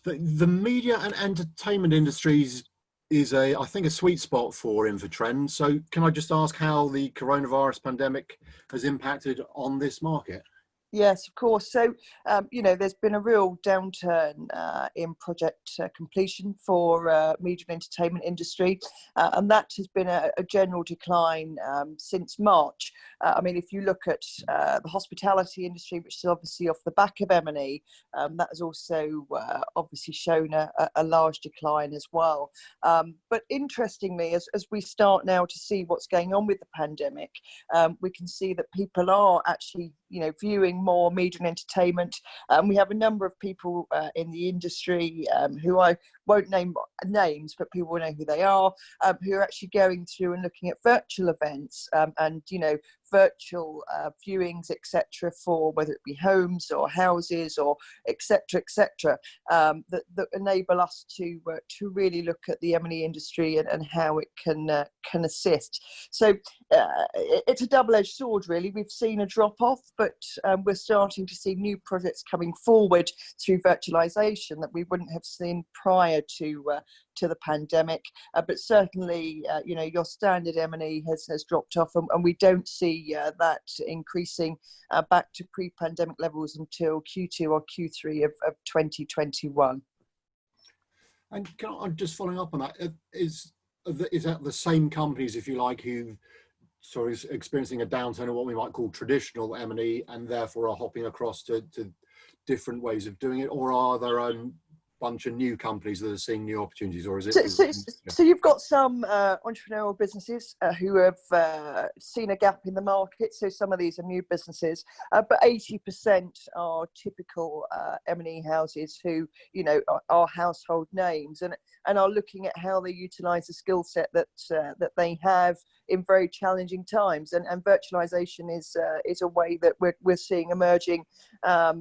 The media and entertainment industries is I think, a sweet spot for Infortrend. So can I just ask how the coronavirus pandemic has impacted on this market? Yes, of course. So, there's been a real downturn in project completion for media and entertainment industry, and that has been a general decline since March. I mean, if you look at the hospitality industry, which is obviously off the back of M&E, that has also obviously shown a large decline as well. But interestingly, as we start now to see what's going on with the pandemic, we can see that people are actually, viewing more media and entertainment. We have a number of people in the industry who I won't name names, but people will know who they are, who are actually going through and looking at virtual events and virtual viewings, etc., for whether it be homes or houses or etc., that enable us to really look at the M&E industry and how it can assist. So it's a double-edged sword, really. We've seen a drop-off, but we're starting to see new projects coming forward through virtualization that we wouldn't have seen prior to the pandemic. But certainly, your standard M&E has dropped off, and we don't see that increasing back to pre-pandemic levels until Q2 or Q3 of 2021. And I'm just following up on that. Is that the same companies, if you like, who sort of experiencing a downturn of what we might call traditional M&E and therefore are hopping across to different ways of doing it, or are there a bunch of new companies that are seeing new opportunities, or is it? So you've got some entrepreneurial businesses who have seen a gap in the market. So some of these are new businesses, but 80% are typical M&E houses who, are household names and are looking at how they utilise the skill set that they have in very challenging times. And virtualisation is a way that we're seeing emerging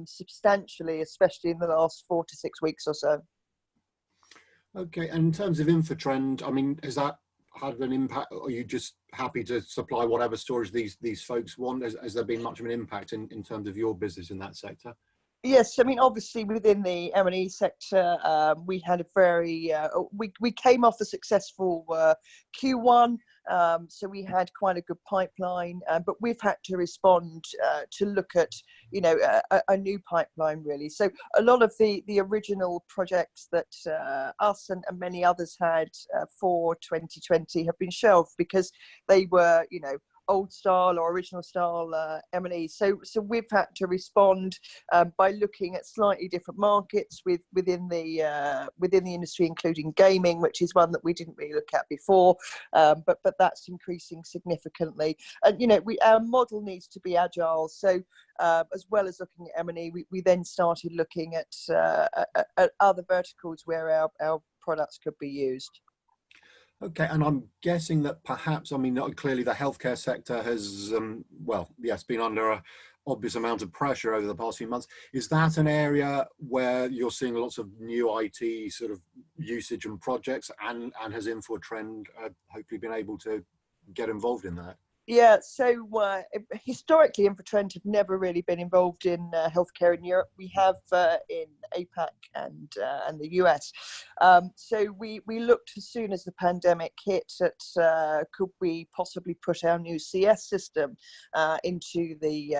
substantially, especially in the last 4 to 6 weeks or so. Okay, and in terms of Infortrend, I mean, has that had an impact? Are you just happy to supply whatever storage these folks want? Has there been much of an impact in terms of your business in that sector? Yes, I mean, obviously within the M&E sector, we had a very, we came off a successful Q1, so we had quite a good pipeline, but we've had to respond to look at, a new pipeline, really. So a lot of the original projects that us and many others had for 2020 have been shelved because they were, old style or original style M&E. So we've had to respond by looking at slightly different markets within the industry, including gaming, which is one that we didn't really look at before, but that's increasing significantly. And our model needs to be agile. So as well as looking at M&E, we then started looking at other verticals where our products could be used. Okay, and I'm guessing that perhaps, I mean, clearly the healthcare sector has, been under an obvious amount of pressure over the past few months. Is that an area where you're seeing lots of new IT sort of usage and projects, and has Infortrend hopefully been able to get involved in that? Yeah, so historically, Infortrend have never really been involved in healthcare in Europe. We have in APAC and the US. So we looked as soon as the pandemic hit at could we possibly put our new CS system into the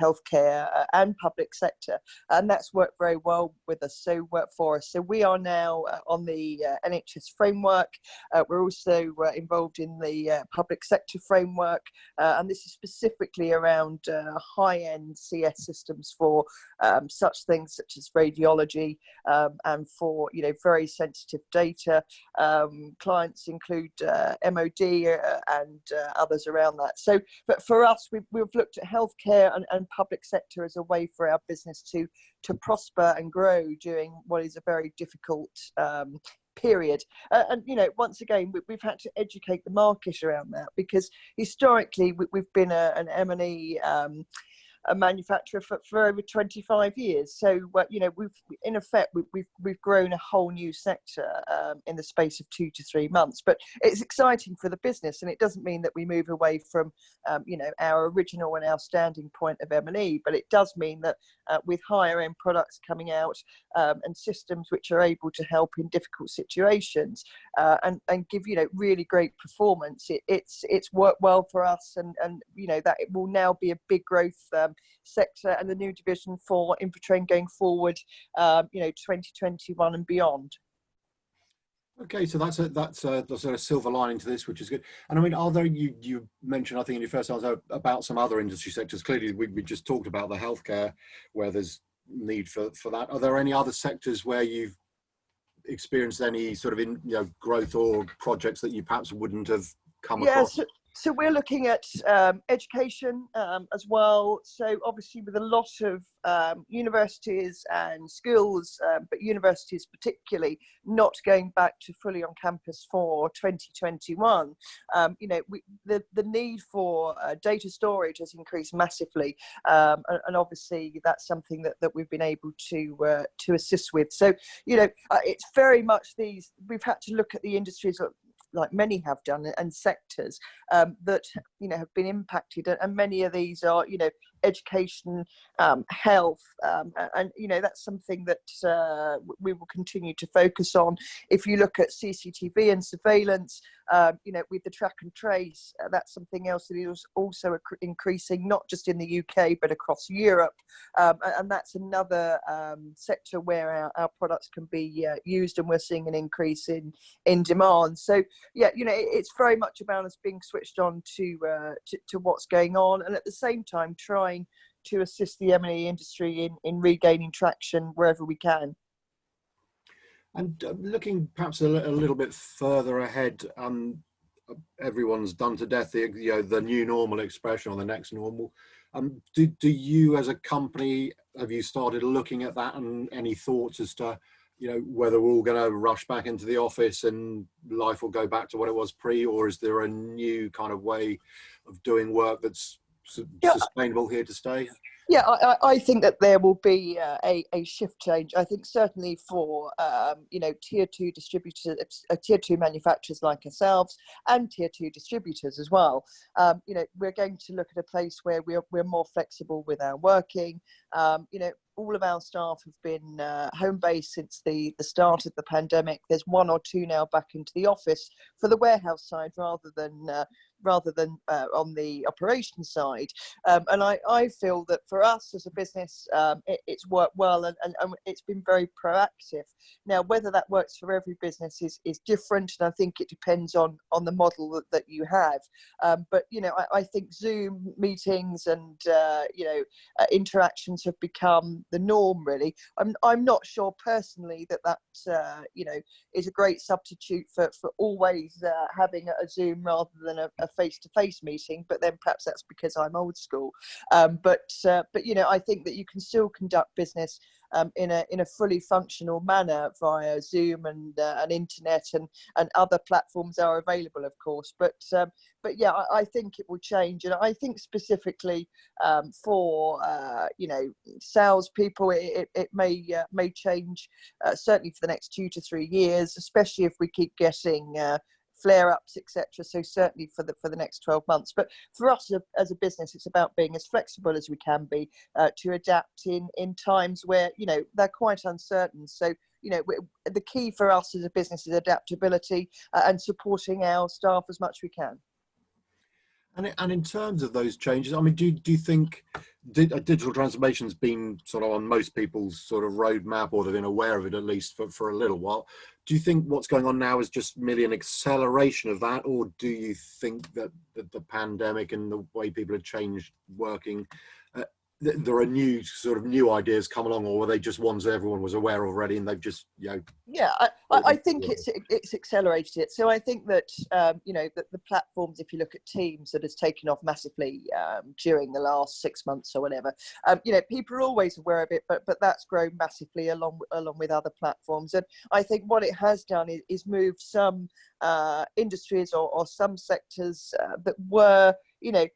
healthcare and public sector, and that's worked very well with us. So worked for us. So we are now on the NHS framework. We're also involved in the public sector framework. And this is specifically around high-end CS systems for such things such as radiology and for very sensitive data. Clients include MOD and others around that. So, but for us, we've looked at healthcare and public sector as a way for our business to prosper and grow during what is a very difficult period. And once again, we've had to educate the market around that, because historically we've been an M&E a manufacturer for over 25 years. So, you know, in effect, we've grown a whole new sector in the space of 2 to 3 months. But it's exciting for the business, and it doesn't mean that we move away from, you know, our original and our standing point of M&E, but it does mean that with higher end products coming out and systems which are able to help in difficult situations and give, you know, really great performance, it's worked well for us, and you know, that it will now be a big growth sector and a new division for Infortrend going forward, you know, 2021 and beyond. Okay, so that's a sort of silver lining to this, which is good. And I mean, are there, you mentioned, I think in your first answer, about some other industry sectors. Clearly, we just talked about the healthcare, where there's need for that. Are there any other sectors where you've experienced any sort of growth or projects that you perhaps wouldn't have come across? So we're looking at education as well. So obviously with a lot of universities and schools, but universities particularly, not going back to fully on campus for 2021, you know, the need for data storage has increased massively, and obviously that's something that we've been able to assist with. So, you know, it's very much these, we've had to look at the industries like many have done, and sectors that, you know, have been impacted, and many of these are, you know, education, health, and you know, that's something that we will continue to focus on. If you look at CCTV and surveillance, you know, with the track and trace, that's something else that is also increasing, not just in the UK but across Europe, and that's another sector where our products can be used, and we're seeing an increase in demand. So yeah, you know, it's very much about us being switched on to what's going on, and at the same time trying to assist the M&E industry in regaining traction wherever we can. And looking perhaps a little bit further ahead, everyone's done to death the new normal expression, or the next normal. Do you as a company, have you started looking at that, and any thoughts as to, you know, whether we're all going to rush back into the office and life will go back to what it was pre, or is there a new kind of way of doing work that's sustainable here to stay? Yeah, I think that there will be a shift change. I think certainly for you know, tier two distributors, tier two manufacturers like ourselves, and tier two distributors as well. You know, we're going to look at a place where we're more flexible with our working. You know, all of our staff have been home based since the start of the pandemic. There's 1 or 2 now back into the office for the warehouse side, rather than on the operations side, and I feel that for us as a business, it's worked well, and it's been very proactive. Now, whether that works for every business is different, and I think it depends on the model that you have. But you know, I think Zoom meetings and you know, interactions have become the norm, really. I'm not sure personally that you know, is a great substitute for always having a Zoom rather than a face-to-face meeting, but then perhaps that's because I'm old school. But you know, I think that you can still conduct business in a fully functional manner via Zoom and internet, and other platforms are available, of course. But yeah, I think it will change, and I think specifically for you know, salespeople, it may change certainly for the next 2 to 3 years, especially if we keep getting flare-ups, etc. So certainly for the next 12 months. But for us as a business, it's about being as flexible as we can be to adapt in times where, you know, they're quite uncertain. So, you know, the key for us as a business is adaptability and supporting our staff as much as we can. And in terms of those changes, I mean, do you think digital transformation's been sort of on most people's sort of roadmap, or they've been aware of it at least for a little while? Do you think what's going on now is just merely an acceleration of that, or do you think that the pandemic and the way people have changed working, there are new ideas come along, or were they just ones that everyone was aware of already and they've just, you know? Yeah, I think it's accelerated it. So I think that you know, that the platforms, if you look at Teams, that has taken off massively during the last 6 months or whatever. You know, people are always aware of it, but that's grown massively along with other platforms. And I think what it has done is move some industries or some sectors that were, you know,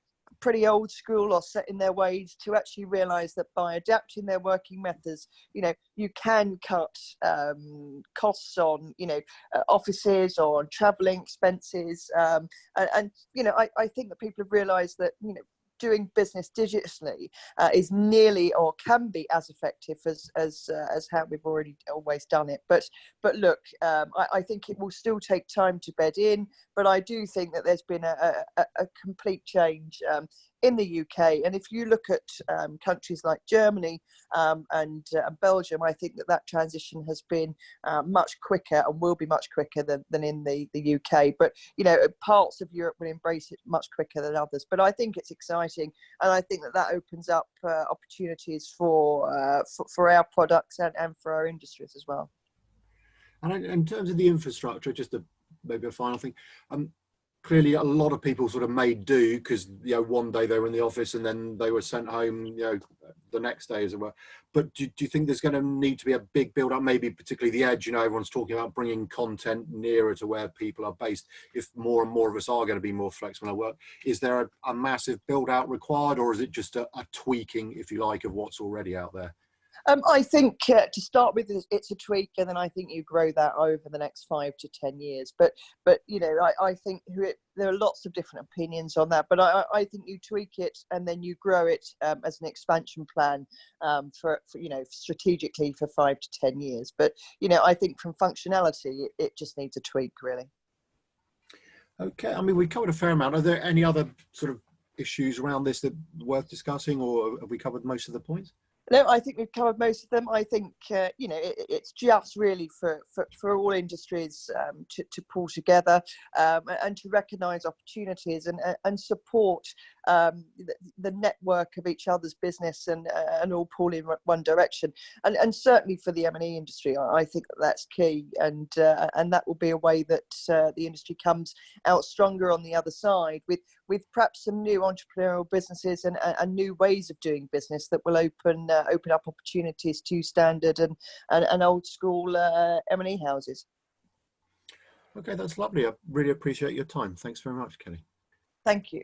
pretty old school or set in their ways to actually realize that by adapting their working methods, you can cut costs on, offices, or on traveling expenses. I think that people have realized that, doing business digitally is nearly, or can be, as effective as how we've already always done it. But look, I think it will still take time to bed in. But I do think that there's been a complete change in the UK. And if you look at countries like Germany and Belgium, I think that transition has been much quicker and will be much quicker than in the UK. But, parts of Europe will embrace it much quicker than others. But I think it's exciting. And I think that opens up opportunities for our products and for our industries as well. And in terms of the infrastructure, just maybe a final thing, clearly a lot of people sort of made do, because one day they were in the office and then they were sent home the next day, as it were. But do you think there's going to need to be a big build up, maybe particularly the edge? Everyone's talking about bringing content nearer to where people are based. If more and more of us are going to be more flexible at work, is there a massive build out required, or is it just a tweaking, if you like, of what's already out there? I think to start with, it's a tweak, and then I think you grow that over the next 5 to 10 years. But I think there are lots of different opinions on that. But I think you tweak it and then you grow it as an expansion plan for strategically for 5 to 10 years. But I think from functionality, it just needs a tweak, really. Okay, we covered a fair amount. Are there any other sort of issues around this that are worth discussing, or have we covered most of the points? No, I think we've covered most of them. I think it's just really for all industries to pull together and to recognise opportunities and support the network of each other's business and all pull in one direction. And certainly for the M&E industry, I think that's key, and that will be a way that the industry comes out stronger on the other side with perhaps some new entrepreneurial businesses and new ways of doing business that will open up opportunities to standard and old school M&E houses. Okay, that's lovely. I really appreciate your time. Thanks very much, Kelly. Thank you.